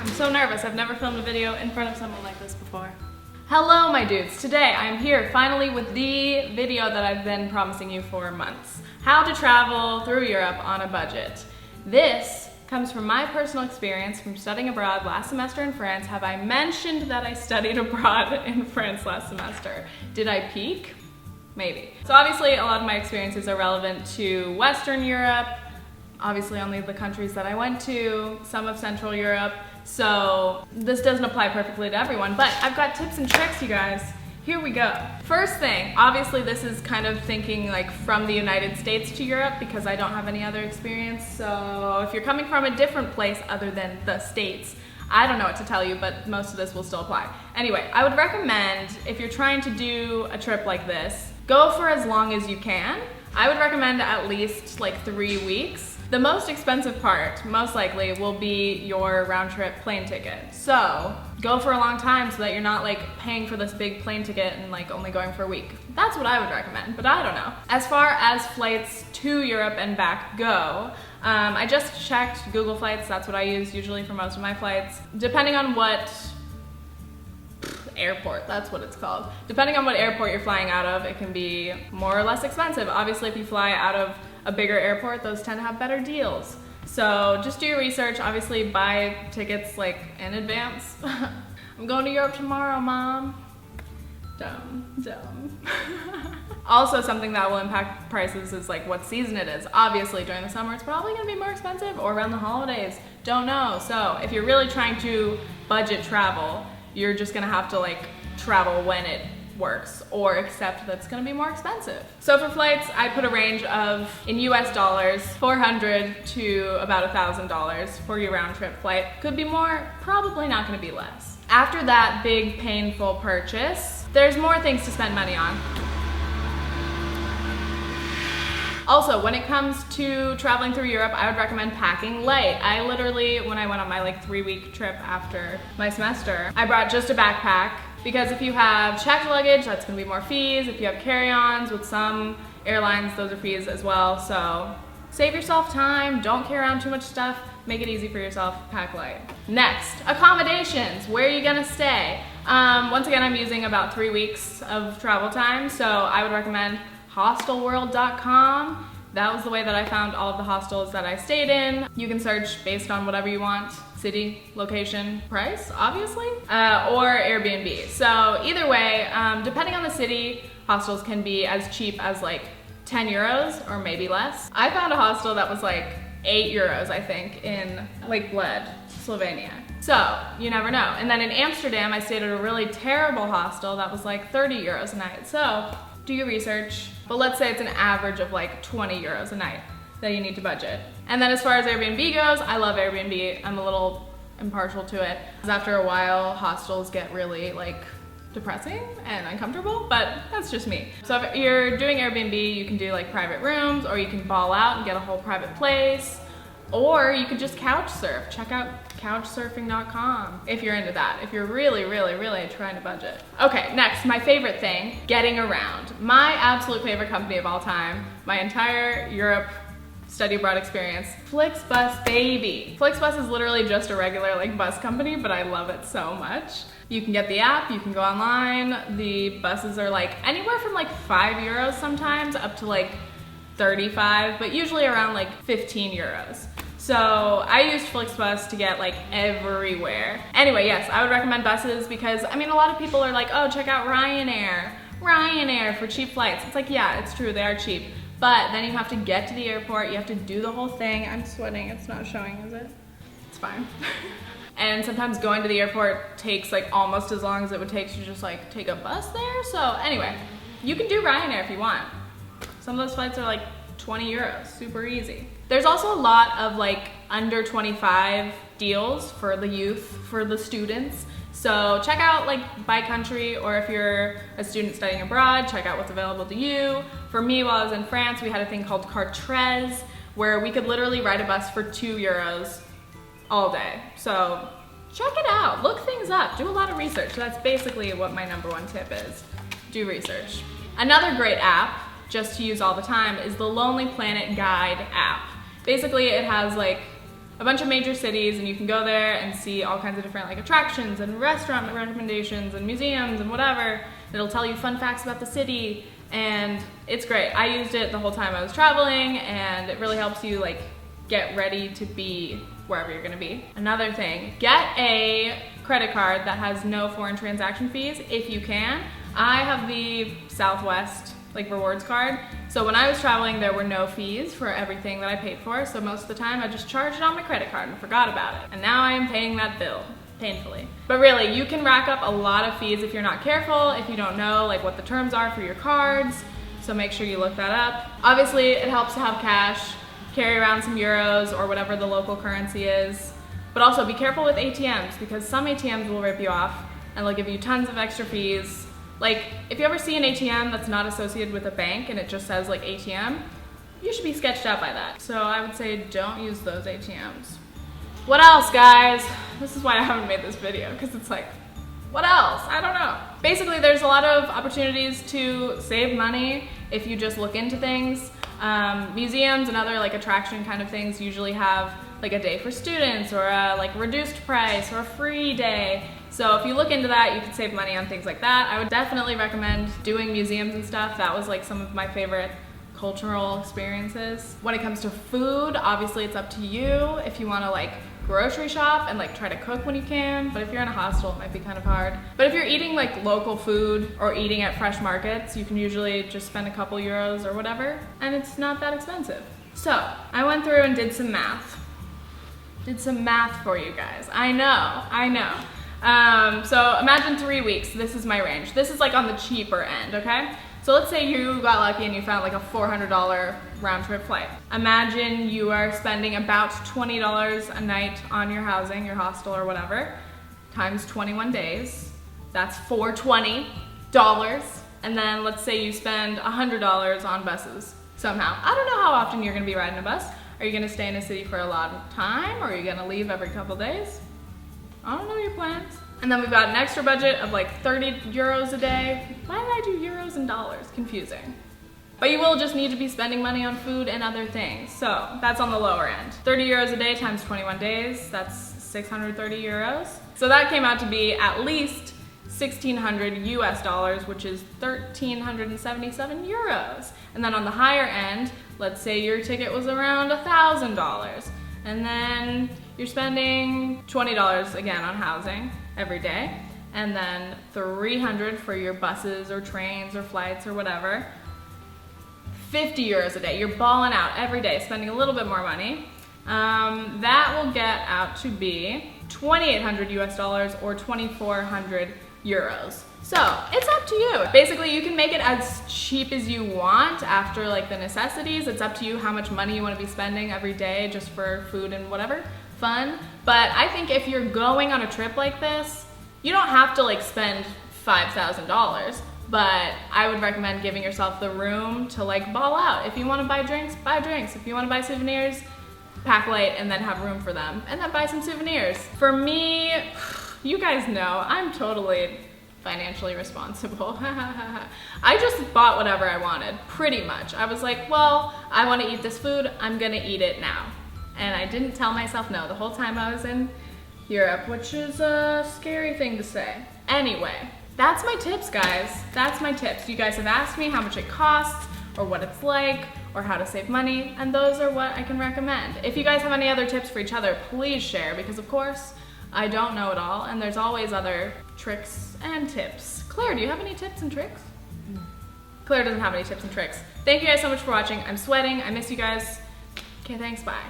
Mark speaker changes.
Speaker 1: I'm so nervous. I've never filmed a video in front of someone like this before. Hello, my dudes. Today I'm here finally with the video that I've been promising you for months. How to travel through Europe on a budget. This comes from my personal experience from studying abroad last semester in France. Have I mentioned that I studied abroad in France last semester? Did I peak? Maybe. So obviously a lot of my experiences are relevant to Western Europe, obviously only the countries that I went to, some of Central Europe, so this doesn't apply perfectly to everyone, but I've got tips and tricks, you guys. Here we go. First thing, obviously this is kind of thinking like from the United States to Europe because I don't have any other experience, so if you're coming from a different place other than the States, I don't know what to tell you, but most of this will still apply. Anyway, I would recommend, if you're trying to do a trip like this, go for as long as you can. I would recommend at least like 3 weeks. The most expensive part, most likely, will be your round trip plane ticket. So go for a long time so that you're not like paying for this big plane ticket and like only going for a week. That's what I would recommend, but I don't know. As far as flights to Europe and back go, I just checked Google Flights. That's what I use usually for most of my flights. Depending on what airport, that's what it's called. Depending on what airport you're flying out of, it can be more or less expensive. Obviously, if you fly out of a bigger airport, those tend to have better deals. So just do your research. Obviously, buy tickets like in advance. I'm going to Europe tomorrow, Mom. Dumb. Also, something that will impact prices is like what season it is. Obviously, during the summer, it's probably gonna be more expensive, or around the holidays. Don't know. So if you're really trying to budget travel, you're just gonna have to like travel when it works or accept that's gonna be more expensive. So for flights, I put a range of, in US dollars, $400 to about $1,000 for your round trip flight. Could be more, probably not gonna be less. After that big painful purchase, there's more things to spend money on. Also, when it comes to traveling through Europe, I would recommend packing light. I literally, when I went on my like 3-week trip after my semester, I brought just a backpack because if you have checked luggage, that's gonna be more fees. If you have carry-ons with some airlines, those are fees as well. So save yourself time, don't carry around too much stuff, make it easy for yourself, pack light. Next, accommodations. Where are you gonna stay? Once again, I'm using about 3 weeks of travel time, so I would recommend hostelworld.com. That was the way that I found all of the hostels that I stayed in. You can search based on whatever you want, city, location, price, obviously, or Airbnb. So either way, depending on the city, hostels can be as cheap as like 10 euros or maybe less. I found a hostel that was like 8 euros, I think, in Lake Bled, Slovenia. So you never know. And then in Amsterdam, I stayed at a really terrible hostel that was like 30 euros a night. So do your research, but let's say it's an average of like 20 euros a night that you need to budget. And then as far as Airbnb goes, I love Airbnb. I'm a little impartial to it. Because after a while, hostels get really like depressing and uncomfortable, but that's just me. So if you're doing Airbnb, you can do like private rooms, or you can ball out and get a whole private place, or you could just couch surf. Check out couchsurfing.com if you're into that, if you're really trying to budget. Okay, next, my favorite thing, getting around. My absolute favorite company of all time, my entire Europe study abroad experience, Flixbus, baby. Flixbus is literally just a regular like bus company, but I love it so much. You can get the app, you can go online. The buses are like anywhere from like 5 euros sometimes up to like 35, but usually around like 15 euros. So I used Flixbus to get like everywhere. Anyway, yes, I would recommend buses because I mean, a lot of people are like, oh, check out Ryanair for cheap flights. It's like, yeah, it's true, they are cheap. But then you have to get to the airport, you have to do the whole thing. I'm sweating, it's not showing, is it? It's fine. And sometimes going to the airport takes like almost as long as it would take to just like take a bus there. So anyway, you can do Ryanair if you want. Some of those flights are like 20 euros, super easy. There's also a lot of like under 25 deals for the youth, for the students. So check out like by country, or if you're a student studying abroad, check out what's available to you. For me, while I was in France, we had a thing called Cartres, where we could literally ride a bus for 2 euros all day. So check it out, look things up, do a lot of research. That's basically what my #1 tip is, do research. Another great app, just to use all the time, is the Lonely Planet Guide app. Basically, it has like a bunch of major cities, and you can go there and see all kinds of different like attractions and restaurant recommendations and museums and whatever. It'll tell you fun facts about the city, and it's great. I used it the whole time I was traveling, and it really helps you like get ready to be wherever you're gonna be. Another thing, get a credit card that has no foreign transaction fees if you can. I have the Southwest like rewards card. So when I was traveling, there were no fees for everything that I paid for. So most of the time I just charged it on my credit card and forgot about it. And now I am paying that bill, painfully. But really, you can rack up a lot of fees if you're not careful, if you don't know like what the terms are for your cards. So make sure you look that up. Obviously, it helps to have cash. Carry around some euros or whatever the local currency is. But also be careful with ATMs, because some ATMs will rip you off and they'll give you tons of extra fees. Like, if you ever see an ATM that's not associated with a bank and it just says like ATM, you should be sketched out by that. So I would say don't use those ATMs. What else, guys? This is why I haven't made this video, because it's like, what else? I don't know. Basically, there's a lot of opportunities to save money if you just look into things. Museums and other like attraction kind of things usually have like a day for students or a like reduced price or a free day. So if you look into that, you can save money on things like that. I would definitely recommend doing museums and stuff. That was like some of my favorite cultural experiences. When it comes to food, obviously it's up to you if you want to like grocery shop and like try to cook when you can, but if you're in a hostel it might be kind of hard. But if you're eating like local food or eating at fresh markets, you can usually just spend a couple euros or whatever, and it's not that expensive. So I went through and did some math. Did some math for you guys. I know. So imagine 3 weeks. This is my range. This is like on the cheaper end, okay? So let's say you got lucky and you found like a $400 round trip flight. Imagine you are spending about $20 a night on your housing, your hostel or whatever, times 21 days. That's $420. And then let's say you spend $100 on buses somehow. I don't know how often you're gonna be riding a bus. Are you gonna stay in a city for a lot of time, or are you gonna leave every couple days? I don't know your plans. And then we've got an extra budget of like 30 euros a day. Why did I do euros and dollars? Confusing. But you will just need to be spending money on food and other things. So that's on the lower end. 30 euros a day times 21 days, that's 630 euros. So that came out to be at least 1,600 US dollars, which is 1,377 euros. And then on the higher end, let's say your ticket was around $1,000. And then you're spending $20 again on housing every day, and then 300 for your buses or trains or flights or whatever. 50 euros a day. You're balling out every day, spending a little bit more money. That will get out to be 2,800 US dollars or 2,400 euros. So it's up to you. Basically, you can make it as cheap as you want after like the necessities. It's up to you how much money you want to be spending every day just for food and whatever fun. But I think if you're going on a trip like this, you don't have to like spend $5,000, but I would recommend giving yourself the room to like ball out. If you want to buy drinks, buy drinks. If you want to buy souvenirs, pack light and then have room for them, and then buy some souvenirs. For me, you guys know, I'm totally financially responsible. I just bought whatever I wanted, pretty much. I was like, well, I want to eat this food, I'm gonna eat it now. And I didn't tell myself no the whole time I was in Europe, which is a scary thing to say. Anyway, that's my tips, guys. That's my tips. You guys have asked me how much it costs, or what it's like, or how to save money, and those are what I can recommend. If you guys have any other tips for each other, please share, because of course, I don't know it all, and there's always other tricks and tips. Claire, do you have any tips and tricks? No. Claire doesn't have any tips and tricks. Thank you guys so much for watching. I'm sweating. I miss you guys. Okay, thanks. Bye.